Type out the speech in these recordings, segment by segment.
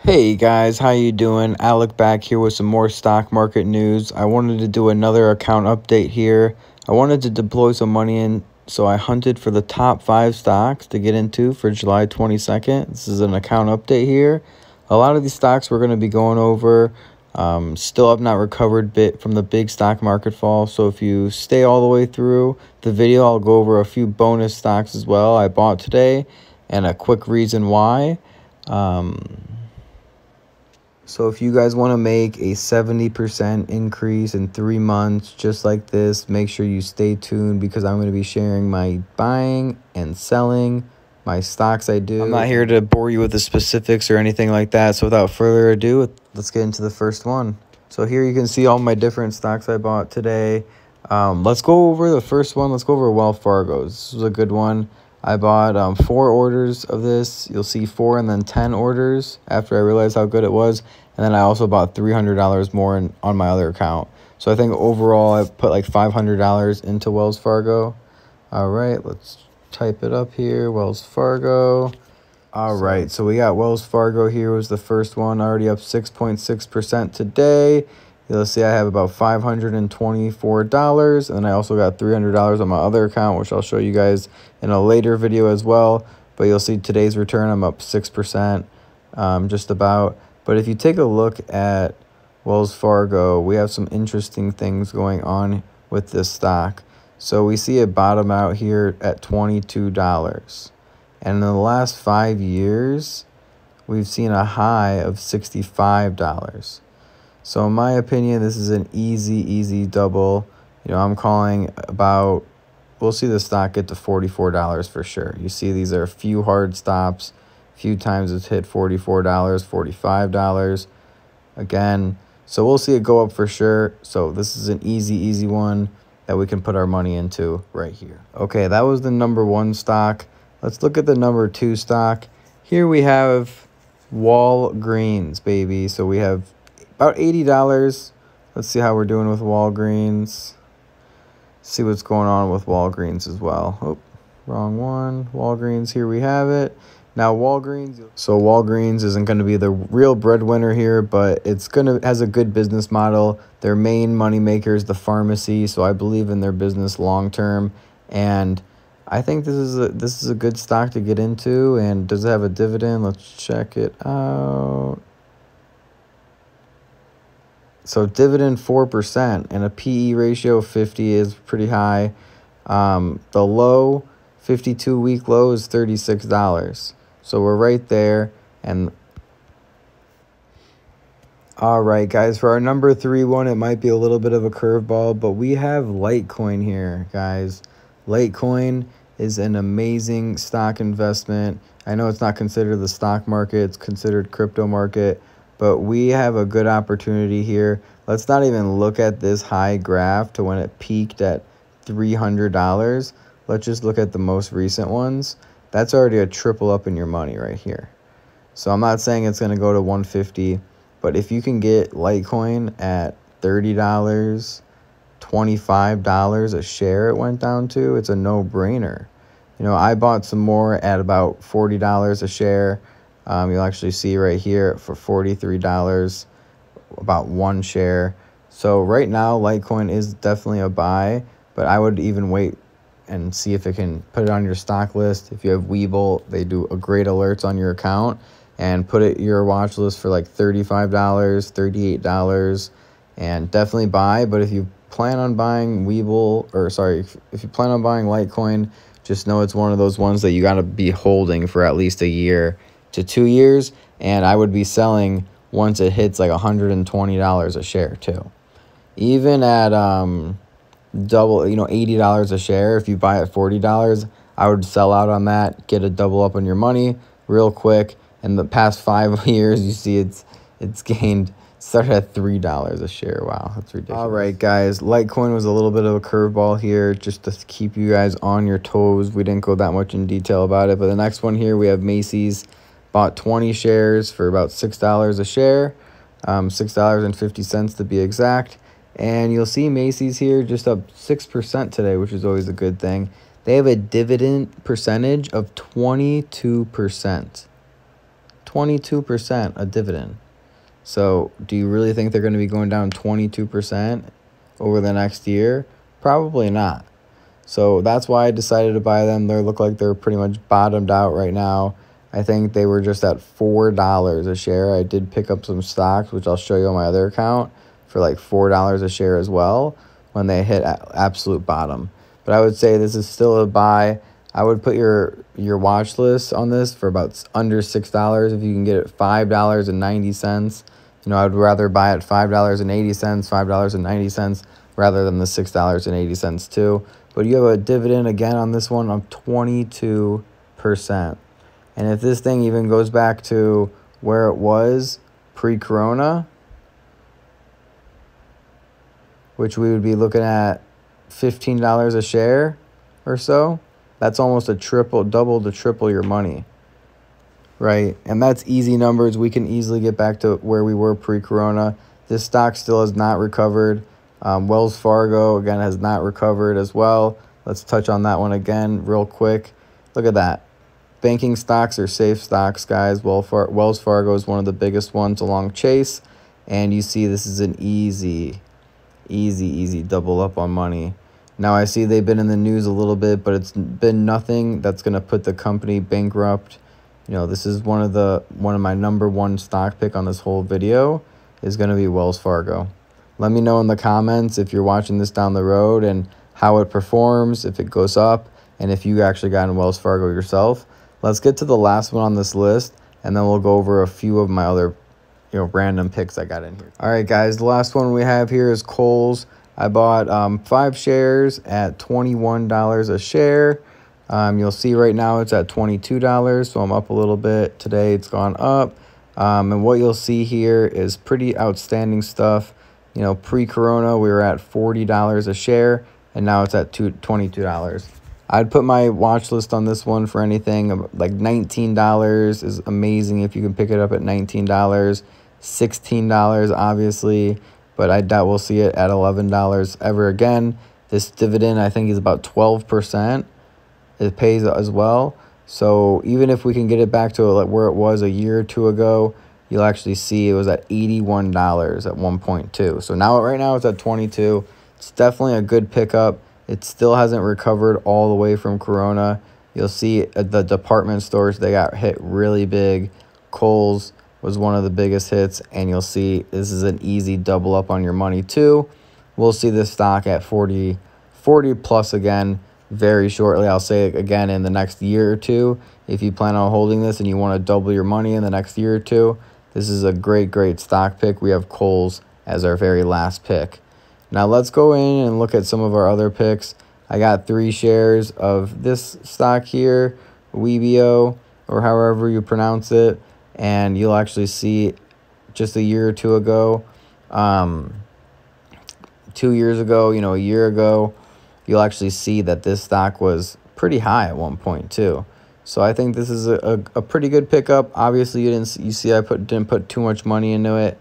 Hey guys, how you doing? Alec back here with some more stock market news. I wanted to do another account update here. I wanted to deploy some money in, so I hunted for the top 5 stocks to get into for July 22nd. This is an account update here. A lot of these stocks we're going to be going over. Still have not recovered bit from the big stock market fall, so if you stay all the way through the video, I'll go over a few bonus stocks as well I bought today and a quick reason why. So if you guys want to make a 70% increase in 3 months just like this, make sure you stay tuned because I'm going to be sharing my buying and selling, my stocks I do. I'm not here to bore you with the specifics or anything like that. So without further ado, let's get into the first one. So here you can see all my different stocks I bought today. Let's go over the first one. Let's go over Wells Fargo. This was a good one. I bought 4 orders of this. You'll see 4 and then 10 orders after I realized how good it was. And then I also bought $300 more on my other account. So I think overall I put like $500 into Wells Fargo. All right, let's type it up here, Wells Fargo. All right, so we got Wells Fargo here was the first one, already up 6.6% today. You'll see I have about $524, and then I also got $300 on my other account, which I'll show you guys in a later video as well. But you'll see today's return, I'm up 6%, just about. But if you take a look at Wells Fargo, we have some interesting things going on with this stock. So we see it bottom out here at $22. And in the last 5 years, we've seen a high of $65. So in my opinion, this is an easy double. You know, I'm calling about, we'll see the stock get to $44 for sure. You see these are a few hard stops. A few times it's hit $44, $45 again. So we'll see it go up for sure. So this is an easy one that we can put our money into right here. Okay, that was the number 1 stock. Let's look at the number 2 stock. Here we have Walgreens, baby. So we have about $80. Let's see how we're doing with Walgreens. See what's going on with Walgreens as well. Oh, wrong one. Walgreens, here we have it. Now Walgreens isn't going to be the real breadwinner here, but has a good business model. Their main money maker is the pharmacy, so I believe in their business long term, and I think this is a good stock to get into. And does it have a dividend? Let's check it out. So dividend 4% and a PE ratio of 50 is pretty high. The low 52-week low is $36. So we're right there. And all right, guys, for our number 3 one, it might be a little bit of a curveball, but we have Litecoin here, guys. Litecoin is an amazing stock investment. I know it's not considered the stock market, it's considered crypto market, but we have a good opportunity here. Let's not even look at this high graph to when it peaked at $300. Let's just look at the most recent ones. That's already a triple up in your money right here. So I'm not saying it's going to go to 150, but if you can get Litecoin at $30, $25 a share it went down to, it's a no-brainer. You know, I bought some more at about $40 a share. You'll actually see right here for $43, about 1 share. So right now, Litecoin is definitely a buy, but I would even wait and see if it can put it on your stock list. If you have Webull, they do a great alerts on your account, and put it your watch list for like $35, $38, and definitely buy. But if you plan on buying if you plan on buying Litecoin, just know it's one of those ones that you got to be holding for at least a year to 2 years, and I would be selling once it hits like $120 a share too. Even at double, $80 a share, if you buy at $40, I would sell out on that, get a double up on your money real quick. In the past 5 years, you see it's gained, started at $3 a share. Wow, that's ridiculous. All right, guys, Litecoin was a little bit of a curveball here just to keep you guys on your toes. We didn't go that much in detail about it, but the next one here, we have Macys. Bought 20 shares for about $6 a share, $6.50 to be exact. And you'll see Macys here just up 6% today, which is always a good thing. They have a dividend percentage of 22%. 22% a dividend. So do you really think they're going to be going down 22% over the next year? Probably not. So that's why I decided to buy them. They look like they're pretty much bottomed out right now. I think they were just at $4 a share. I did pick up some stocks, which I'll show you on my other account, for like $4 a share as well when they hit absolute bottom. But I would say this is still a buy. I would put your watch list on this for about under $6 if you can get it $5.90. You know, I'd rather buy it $5.80, $5.90 rather than the $6.80 too. But you have a dividend again on this one of 22%. And if this thing even goes back to where it was pre-corona, which we would be looking at $15 a share or so, that's almost a double to triple your money, right? And that's easy numbers. We can easily get back to where we were pre-corona. This stock still has not recovered. Wells Fargo, again, has not recovered as well. Let's touch on that one again real quick. Look at that. Banking stocks are safe stocks, guys. Wells Fargo is one of the biggest ones along Chase. And you see this is an easy double up on money. Now, I see they've been in the news a little bit, but it's been nothing that's going to put the company bankrupt. You know, this is one of my #1 stock pick on this whole video is going to be Wells Fargo. Let me know in the comments if you're watching this down the road and how it performs, if it goes up, and if you actually got in Wells Fargo yourself. Let's get to the last one on this list, and then we'll go over a few of my other, random picks I got in here. All right, guys, the last one we have here is Kohls. I bought 5 shares at $21 a share. You'll see right now it's at $22, so I'm up a little bit. Today it's gone up. And what you'll see here is pretty outstanding stuff. You know, pre-corona, we were at $40 a share, and now it's at $22. I'd put my watch list on this one for anything. Like $19 is amazing if you can pick it up at $19. $16, obviously, but I doubt we'll see it at $11 ever again. This dividend, I think, is about 12%. It pays as well. So even if we can get it back to like where it was a year or two ago, you'll actually see it was at $81 at one point too. So now right now it's at 22. It's definitely a good pickup. It still hasn't recovered all the way from Corona. You'll see at the department stores, they got hit really big. Kohls was one of the biggest hits, and you'll see this is an easy double up on your money too. We'll see this stock at 40 plus again very shortly. I'll say it again in the next year or two. If you plan on holding this and you want to double your money in the next year or two, this is a great stock pick. We have Kohls as our very last pick. Now let's go in and look at some of our other picks. I got 3 shares of this stock here, webio, or however you pronounce it. And you'll actually see just a year or two ago, 2 years ago, a year ago, you'll actually see that this stock was pretty high at one point too. So I think this is a pretty good pickup. Obviously, you see I didn't put too much money into it.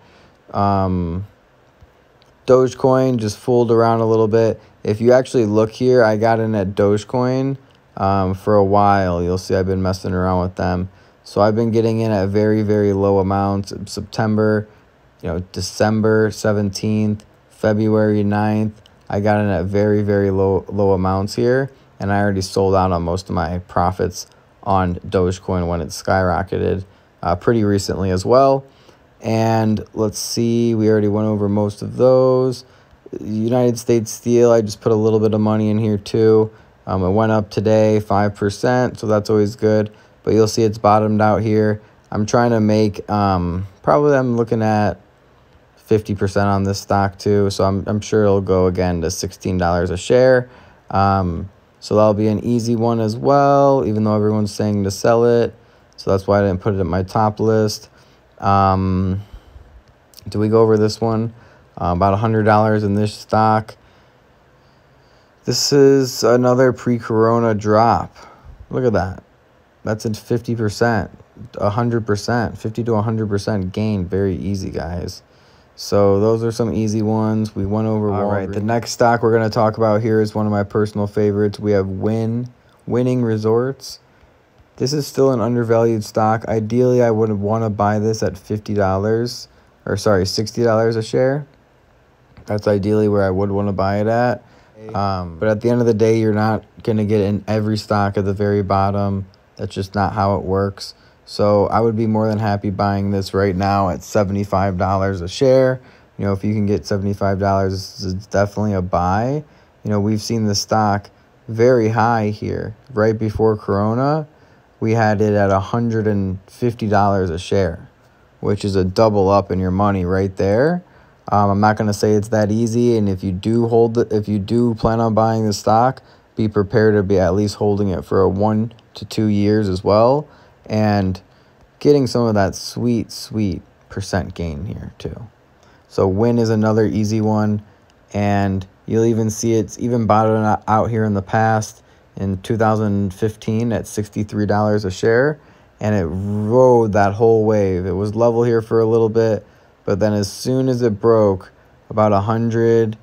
Dogecoin just fooled around a little bit. If you actually look here, I got in at Dogecoin for a while. You'll see I've been messing around with them. So I've been getting in at very low amounts. September, December 17th, February 9th. I got in at very low amounts here. And I already sold out on most of my profits on Dogecoin when it skyrocketed pretty recently as well. And let's see, we already went over most of those. United States Steel, I just put a little bit of money in here too. It went up today 5%, so that's always good. But you'll see it's bottomed out here. I'm trying to make, probably I'm looking at 50% on this stock too. So I'm sure it'll go again to $16 a share. So that'll be an easy one as well, even though everyone's saying to sell it. So that's why I didn't put it in my top list. Do we go over this one? About $100 in this stock. This is another pre-corona drop. Look at that. That's at 50%, 100%, 50 to 100% gain. Very easy, guys. So those are some easy ones. We went over Walgreens. All right, the next stock we're going to talk about here is one of my personal favorites. We have Wynn Resorts. This is still an undervalued stock. Ideally, I would want to buy this at $50, or sorry, $60 a share. That's ideally where I would want to buy it at. But at the end of the day, you're not going to get in every stock at the very bottom. That's just not how it works. So I would be more than happy buying this right now at $75 a share. You know, if you can get $75, it's definitely a buy. You know, we've seen the stock very high here. Right before Corona, we had it at $150 a share, which is a double up in your money right there. I'm not going to say it's that easy, and if you do plan on buying the stock, be prepared to be at least holding it for 1 to 2 years as well, and getting some of that sweet percent gain here too. So Wynn is another easy one, and you'll even see it's even bottomed out here in the past in 2015 at $63 a share, and it rode that whole wave. It was level here for a little bit, but then as soon as it broke about $100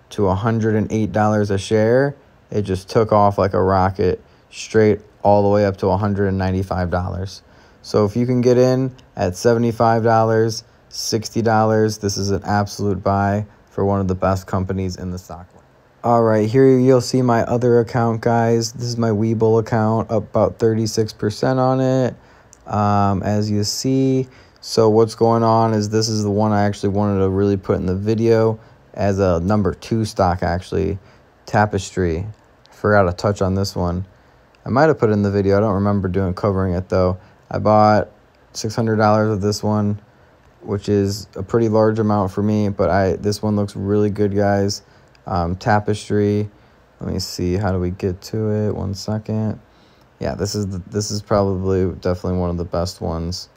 to $108 a share, it just took off like a rocket straight all the way up to $195. So if you can get in at $75, $60, this is an absolute buy for one of the best companies in the stock market. All right, here you'll see my other account, guys. This is my Webull account, up about 36% on it, as you see. So what's going on is this is the one I actually wanted to really put in the video as a number 2 stock, actually. Tapestry. Forgot to touch on this one. I might have put it in the video. I don't remember covering it, though. I bought $600 of this one, which is a pretty large amount for me, but this one looks really good, guys. Tapestry. Let me see. How do we get to it? 1 second. Yeah, this is probably definitely one of the best ones.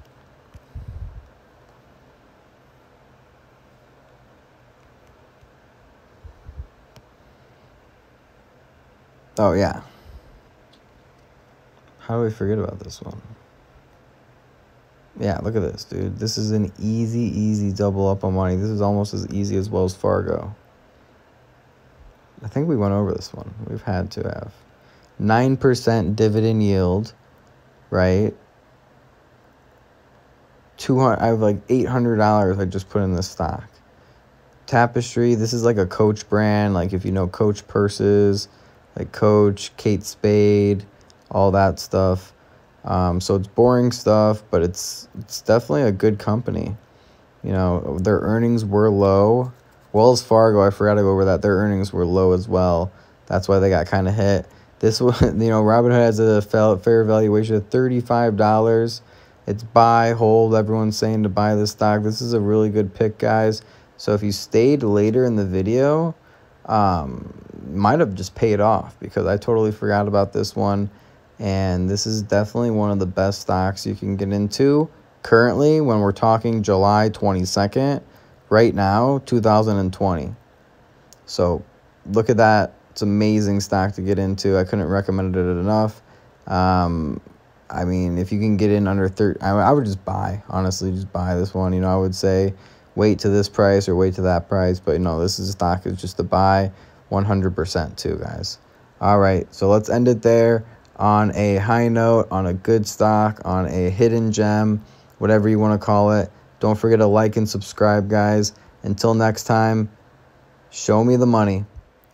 Oh, yeah. How do we forget about this one? Yeah, look at this, dude. This is an easy double up on money. This is almost as easy as Wells Fargo. I think we went over this one. We've had to have. 9% dividend yield, right? I have like $800 I just put in this stock. Tapestry, this is like a Coach brand. Like if you know Coach purses, like Coach, Kate Spade, all that stuff. So it's boring stuff, but it's definitely a good company. You know, their earnings were low. Wells Fargo, I forgot to go over that. Their earnings were low as well. That's why they got kind of hit. This one, you know, Robinhood has a fair valuation of $35. It's buy, hold. Everyone's saying to buy this stock. This is a really good pick, guys. So if you stayed later in the video, might have just paid off, because I totally forgot about this one. And this is definitely one of the best stocks you can get into currently when we're talking July 22nd, right now, 2020. So look at that. It's amazing stock to get into. I couldn't recommend it enough. I mean, if you can get in under 30, I would just buy, honestly, just buy this one. You know, I would say wait to this price or wait to that price. But, you know, this is a stock is just a buy 100% too, guys. All right, so let's end it there on a high note, on a good stock, on a hidden gem, whatever you want to call it. Don't forget to like and subscribe, guys. Until next time, show me the money.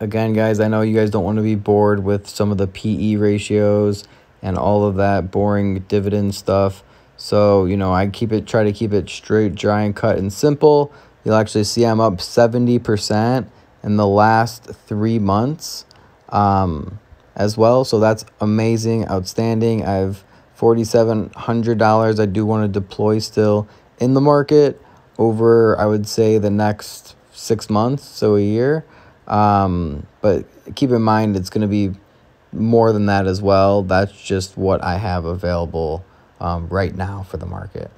Again, guys, I know you guys don't want to be bored with some of the PE ratios and all of that boring dividend stuff. So, you know, I try to keep it straight, dry, and cut and simple. You'll actually see I'm up 70% in the last 3 months as well. So that's amazing, outstanding. I have $4,700 I do want to deploy still in the market over, I would say, the next 6 months, so a year. But keep in mind, it's going to be more than that as well. That's just what I have available right now for the market.